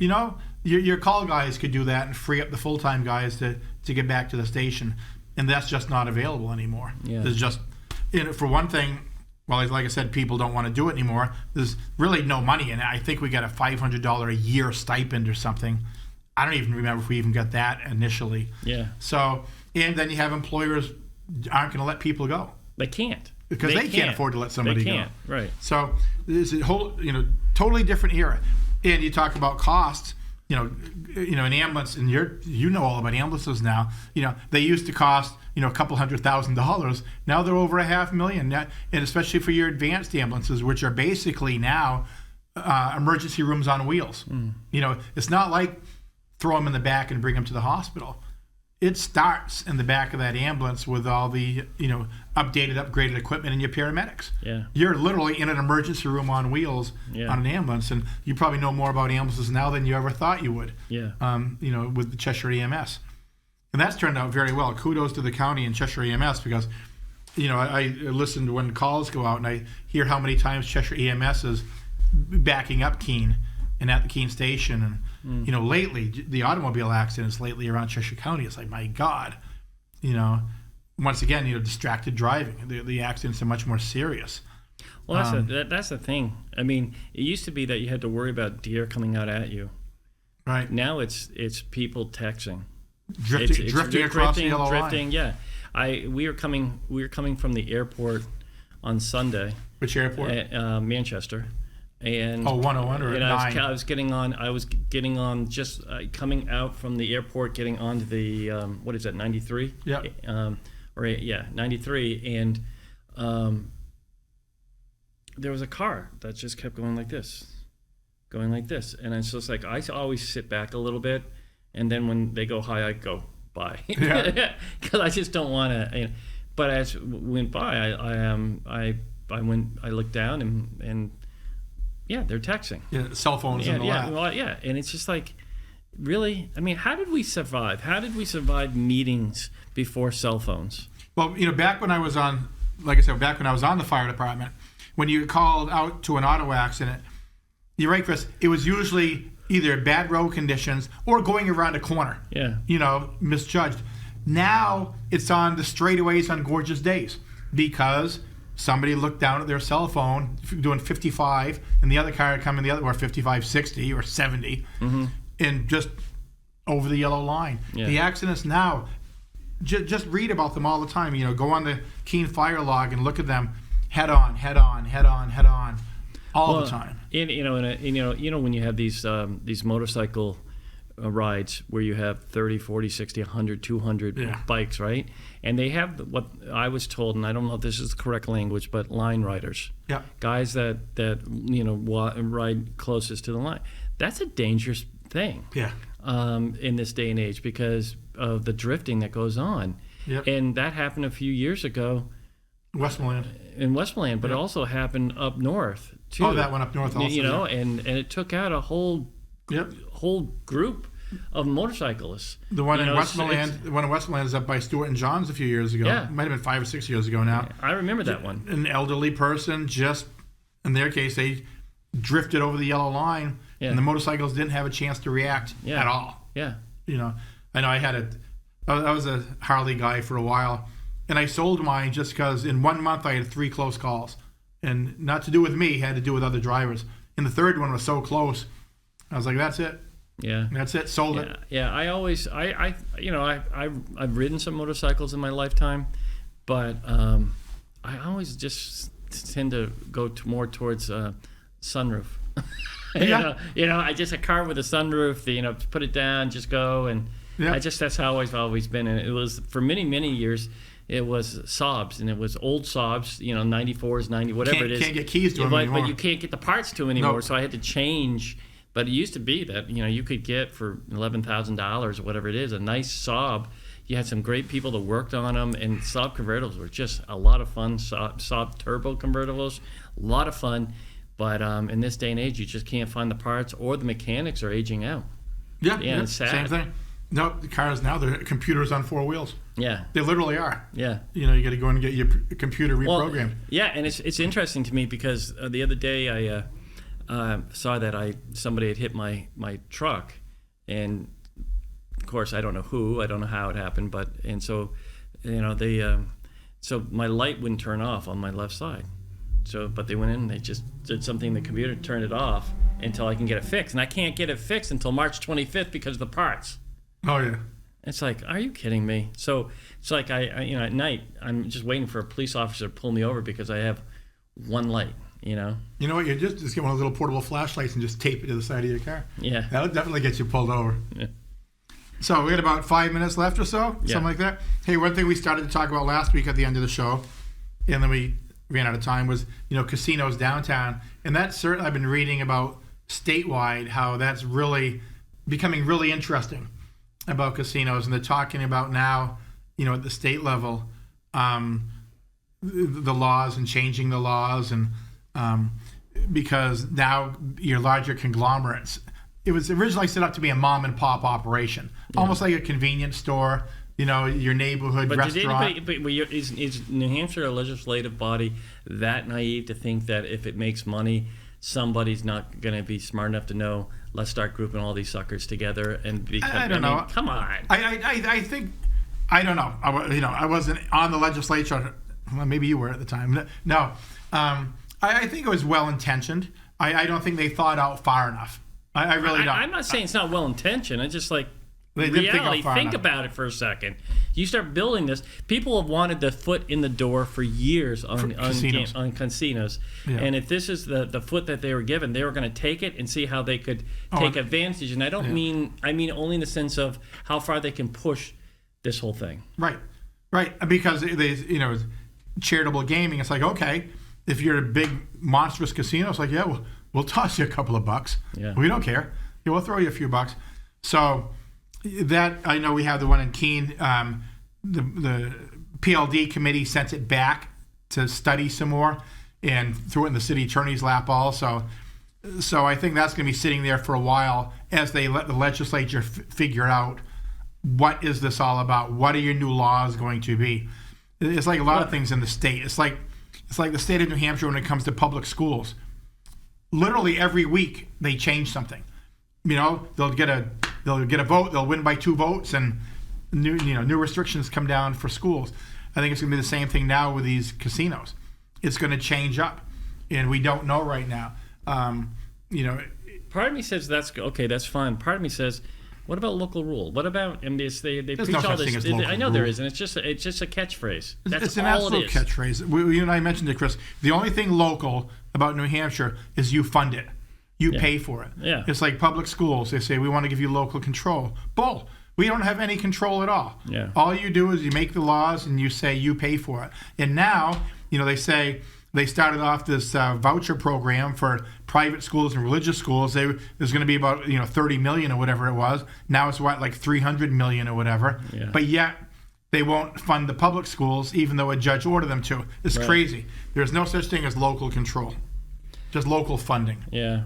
Your call guys could do that and free up the full-time guys to get back to the station, and that's just not available anymore. Yeah. There's just, for one thing, well, like I said, people don't want to do it anymore. There's really no money in it. I think we got a $500 a year stipend or something. I don't even remember if we even got that initially. Yeah. So, and then you have employers aren't going to let people go. They can't. Because they can't afford to let somebody go. They can't, right. So there's a whole, totally different era. And you talk about costs, an ambulance, and you know all about ambulances now. They used to cost, a couple $100,000. Now they're over $500,000. And especially for your advanced ambulances, which are basically now emergency rooms on wheels. It's not like throw them in the back and bring them to the hospital. It starts in the back of that ambulance with all the, updated, upgraded equipment and your paramedics. Yeah. You're literally in an emergency room on wheels on an ambulance, and you probably know more about ambulances now than you ever thought you would. Yeah. With the Cheshire EMS. And that's turned out very well. Kudos to the county and Cheshire EMS because, I listen to when calls go out and I hear how many times Cheshire EMS is backing up Keene and at the Keene station. And, lately, the automobile accidents lately around Cheshire County, it's like, my God, once again, distracted driving. The accidents are much more serious. Well, that's the thing. I mean, it used to be that you had to worry about deer coming out at you. Right. Now it's people texting. Drifting across the yellow line. Yeah. We were coming from the airport on Sunday. Which airport? Manchester. And 101 or 9? I was getting on just coming out from the airport, getting onto the what is that, 93? Yeah. 93, and there was a car that just kept going like this, and it's just like I always sit back a little bit, and then when they go high, I go by, because I just don't want to. But as it went by, I looked down and. Yeah, they're texting. Yeah, cell phones in the lap. Well, and it's just like, really? I mean, how did we survive? How did we survive meetings before cell phones? Well, back when I was on, like I said, back when I was on the fire department, when you called out to an auto accident, you're right, Chris, it was usually either bad road conditions or going around a corner. Yeah. Misjudged. Now it's on the straightaways on gorgeous days because somebody looked down at their cell phone doing 55 and the other car coming the other, or 55, 60 or 70 and just over the yellow line. Yeah. The accidents now, just read about them all the time. Go on the Keene fire log and look at them head on, all the time. And when you have these motorcycle rides where you have 30, 40, 60, 100, 200 bikes, right? And they have what I was told, and I don't know if this is the correct language, but line riders. Yeah. Guys that ride closest to the line. That's a dangerous thing. Yeah. In this day and age because of the drifting that goes on. Yep. And that happened a few years ago. In Westmoreland, but it also happened up north too. Oh, that went up north also. And it took out a whole group of motorcyclists. The one in Westmoreland is up by Stewart and Johns a few years ago. Yeah. It might have been 5 or 6 years ago now. I remember that one. An elderly person just, in their case, they drifted over the yellow line, and the motorcycles didn't have a chance to react at all. Yeah. I know I was a Harley guy for a while, and I sold mine just because in 1 month I had 3 close calls. And not to do with me, had to do with other drivers. And the third one was so close, I was like, that's it. Yeah. That's it. Sold it. Yeah. I've ridden some motorcycles in my lifetime, but I always just tend to go more towards sunroof. I just a car with a sunroof. Put it down, just go, and that's how I've always been. And it was for many years. It was Saabs, and it was old Saabs, 94s, 90, whatever it is. Can't get keys to them anymore. But you can't get the parts to them anymore, Nope. So I had to change. But it used to be that, you could get for $11,000 or whatever it is, a nice Saab. You had some great people that worked on them, and Saab convertibles were just a lot of fun. Saab turbo convertibles, a lot of fun. But in this day and age, you just can't find the parts, or the mechanics are aging out. Yeah, it's sad. Same thing. No, the cars now, they're computers on four wheels. Yeah. They literally are. Yeah. You know, you got to go in and get your computer reprogrammed. Yeah, and it's interesting to me because the other day I saw that somebody had hit my truck, and of course I don't know how it happened, and so so my light wouldn't turn off on my left side. So, but they went in and they just did something in the computer, turned it off until I can get it fixed, and I can't get it fixed until March 25th because of the parts. Oh yeah. It's like, are you kidding me? So it's like I at night I'm just waiting for a police officer to pull me over because I have one light. You know what? You just get one of those little portable flashlights and just tape it to the side of your car. Yeah. That'll definitely get you pulled over. Yeah. So we had about 5 minutes left or so, something like that. Hey, one thing we started to talk about last week at the end of the show, and then we ran out of time, was casinos downtown, and that's certainly I've been reading about statewide how that's really becoming really interesting about casinos, and they're talking about now, at the state level, the laws and changing the laws, and because now your larger conglomerates. It was originally set up to be a mom and pop operation, almost like a convenience store. Your neighborhood restaurant. Is New Hampshire a legislative body that naive to think that if it makes money, somebody's not going to be smart enough to know, let's start grouping all these suckers together and become? I don't know. Come on. I think I don't know. I wasn't on the legislature. Well, maybe you were at the time. No, I think it was well intentioned. I don't think they thought out far enough. I really don't. I'm not saying it's not well intentioned. I just reality. Think about it for a second. You start building this. People have wanted the foot in the door for years on casinos. Yeah. And if this is the foot that they were given, they were going to take it and see how they could take advantage. And I mean only in the sense of how far they can push this whole thing. Right. Because charitable gaming. It's like, okay, if you're a big monstrous casino, it's like, yeah, we'll toss you a couple of bucks. Yeah. We don't care. Yeah, we'll throw you a few bucks. So that, I know we have the one in Keene. The PLD committee sent it back to study some more and threw it in the city attorney's lap also. So I think that's going to be sitting there for a while as they let the legislature figure out what is this all about? What are your new laws going to be? It's like a lot of things in the state. It's like the state of New Hampshire when it comes to public schools. Literally every week they change something. They'll get a vote. They'll win by 2 votes, and new restrictions come down for schools. I think it's going to be the same thing now with these casinos. It's going to change up, and we don't know right now. Part of me says that's okay. That's fine. Part of me says, what about local rule? What about they There's preach no all such this? thing as local I know rule. there isn't. It's just a catchphrase. That's it's an all absolute it is. catchphrase. You and I mentioned it, Chris. The only thing local about New Hampshire is you fund it. You pay for it. Yeah. It's like public schools. They say, we want to give you local control. Bull. We don't have any control at all. Yeah. All you do is you make the laws and you say you pay for it. And now, they say they started off this voucher program for private schools and religious schools. There's going to be about 30 million or whatever it was. Now it's like 300 million or whatever. Yeah. But yet they won't fund the public schools even though a judge ordered them to. It's crazy. There's no such thing as local control. Just local funding. Yeah.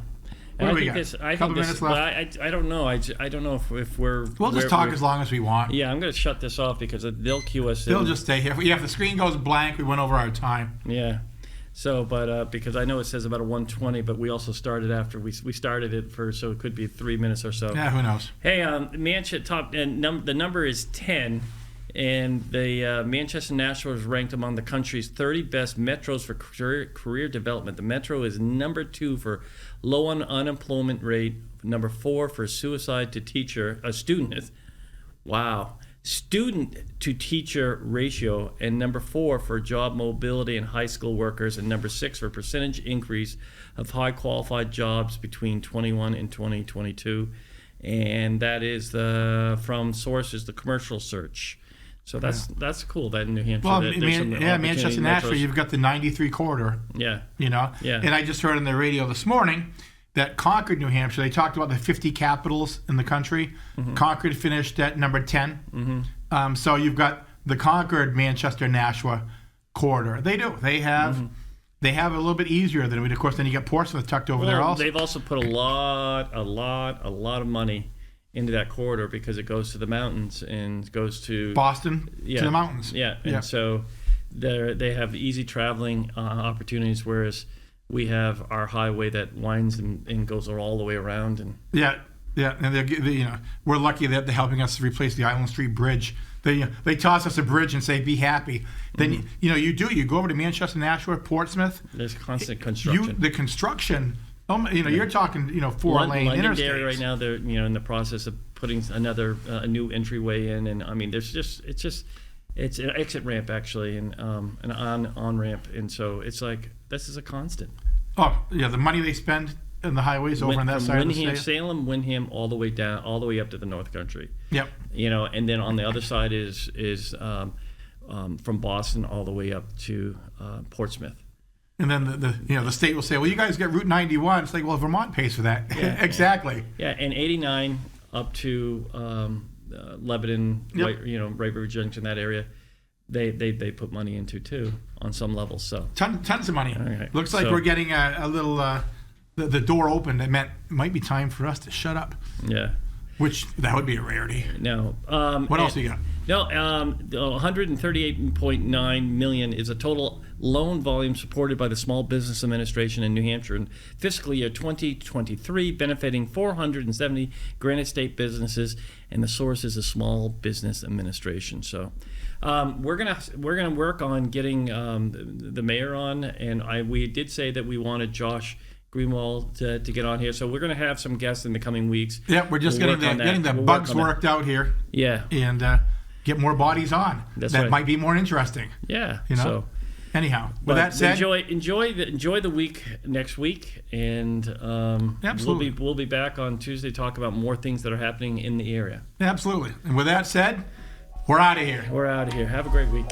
What do we got? Couple minutes left. I don't know. I don't know if we're. We'll just talk as long as we want. Yeah, I'm going to shut this off because they'll cue us in. They'll just stay here. Yeah, if the screen goes blank, we went over our time. Yeah. So, but because I know it says about a 1:20, but we also started after we started it so it could be 3 minutes or so. Yeah, who knows? Hey, Manchester top and the number is 10, and the Manchester National is ranked among the country's 30 best metros for career development. The metro is number 2 for low unemployment rate, number 4 for suicide to student. Wow. Student to teacher ratio, and number 4 for job mobility and high school workers, and number 6 for percentage increase of high qualified jobs between 21 and 2022. And that is from sources, the commercial search. So that's cool that in New Hampshire. Well, that Manchester Nashville, you've got the 93 corridor. Yeah. Yeah. And I just heard on the radio this morning that Concord, New Hampshire, they talked about the 50 capitals in the country. Mm-hmm. Concord finished at number 10. Mm-hmm. So you've got the Concord, Manchester, Nashua corridor. They do. They have a little bit easier than we. Of course, then you got Portsmouth tucked over there also. They've also put a lot of money into that corridor because it goes to the mountains and goes to Boston to the mountains. Yeah, and so they have easy traveling opportunities, whereas we have our highway that winds and goes all the way around. And and we're lucky that they're helping us replace the Island Street Bridge. They toss us a bridge and say, "Be happy." Then you go over to Manchester, Nashua, Portsmouth. There's constant construction. The construction. You're talking 4-lane interstate. Londonderry right now, they're in the process of putting a new entryway in, and I mean it's an exit ramp actually, and an on ramp, and so it's like this is a constant. Oh yeah, the money they spend in the highways over on that side of the state. Salem, Windham, all the way down, all the way up to the North Country. Yep. And then on the other side is from Boston all the way up to Portsmouth. And then the state will say, well, you guys get Route 91. It's like, well, Vermont pays for that. Yeah. Exactly. Yeah, and 89 up to Lebanon, White River Junction, that area, they put money into too on some levels. So tons of money. Right. Looks like we're getting a little the door open. That meant it might be time for us to shut up. Yeah. Which that would be a rarity. No. What else you got? No, 138.9 million is a total loan volume supported by the Small Business Administration in New Hampshire in fiscal year 2023, benefiting 470 Granite State businesses, and the source is the Small Business Administration. So, we're gonna work on getting the mayor on, and we did say that we wanted Josh Greenwald to get on here, so we're going to have some guests in the coming weeks. Yeah, we're just getting the bugs worked out here. Yeah, and get more bodies on. That's that right. Might be more interesting. Yeah, So anyhow, with that said, enjoy the week next week, and absolutely, we'll be back on Tuesday to talk about more things that are happening in the area. Absolutely, and with that said, we're out of here. We're out of here. Have a great week.